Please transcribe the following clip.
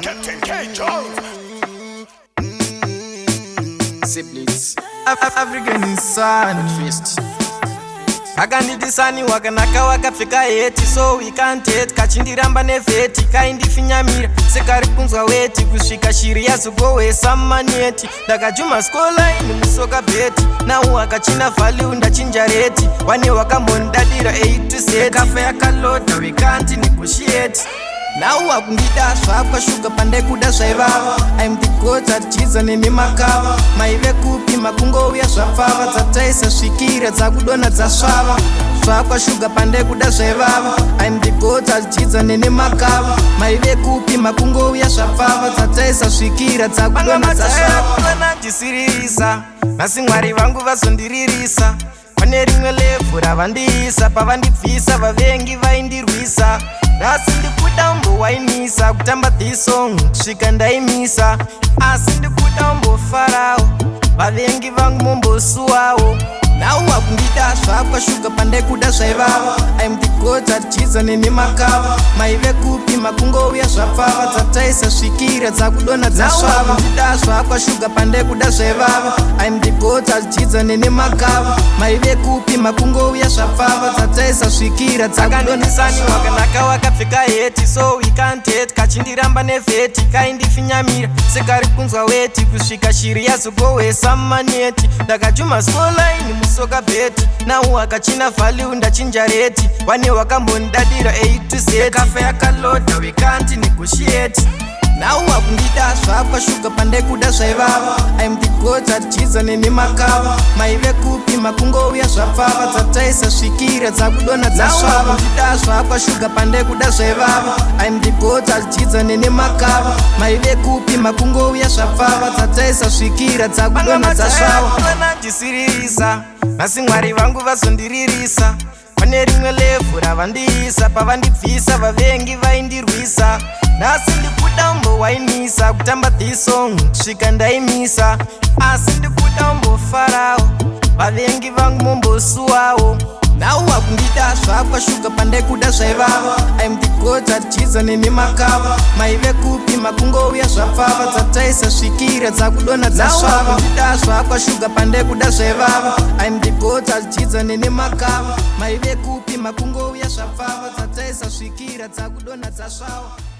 Kaptain Kjonz. Siblings African insani fist akandidisani wakanaka wakapfeka heti so we can't hate kachindiramba nevheti kaindifinyamira sekari kunzwa weti kusvika shiri yazogowesa mumaneti ndakajuma skolaini musoka bheti nau akachina valiu ndachinja reti wane wakambondadira 8 to z kafa yakaloda we can't negotiate nau wakundida zvakwashuga pandaikuda zvaivava I'm the god atichiza neni makava maive kupi makungouya zvapfava dzataisa svikira dzakudona dzasvava zvakwashuga pandaikuda zvaivava I'm the god atichiza neni makava maive kupi makungouya zvapfava dzataisa svikira dzakudona dzasvava ndisiririsa nhasi mwari vangu vazondiririsa pane rimwe levhu ravandiisa pavandibvisa vavengi vaindirwisa asi ndikuda umbowainisa kutamba this song kusvika ndaimisa asi ndikuda umbofarawo vavengi vangu mombosuwawo nau wakundida zvakwashuga pandaikuda zvaivava I'm the god atichiza neni makava maive kupi makungouya zvapfava dzataisa svikira dzakudona dzasvava ndida zvakwashuga pandaikuda zvaivava I'm the god atichiza neni makava maive kupi makungouya zvapfava dzataisa svikira dzakudonasani wakanaka wakapfeka heti so we can't hate kachindiramba nevheti kaindifinyamira sekari kunzwa weti kusvika shiri yazogowesa mumaneti ndakajuma skolaini musoka bheti nau akachina valiu ndachinja reti wane wakambondadira 8 to z kafa yakaloda we can't negotiate nau wakundida zvakwashuga pandaikuda zvaivava I'm the god atichiza neni makava maive kupi makungouya zvapfava dzataisa svikira dzakudona dzasvava ndida zvakwashuga pandaikuda zvaivava I'm the god atichiza neni makava maive kupi makungouya zvapfava dzataisa svikira dzakudona dzasvava ndisiririsa nhasi mwari vangu vazondiririsa pane rimwe levhu ravandiisa pavandibvisa vavengi vaindirwisa nhasi ndikuda umbowainisa kutamba this song kusvika ndaimisa asi ndikuda umbofarawo vavengi vangu mombosuwawo nau wakundida zvakwashuga pandaikuda zvaivava I'm the god atichiza neni makava maive kupi makungouya zvapfava dzataisa svikira dzakudona dzasvava ndida zvakwashuga pandaikuda zvaivava I'm the god atichiza neni makava maive kupi makungouya zvapfava dzataisa svikira dzakudona dzasvava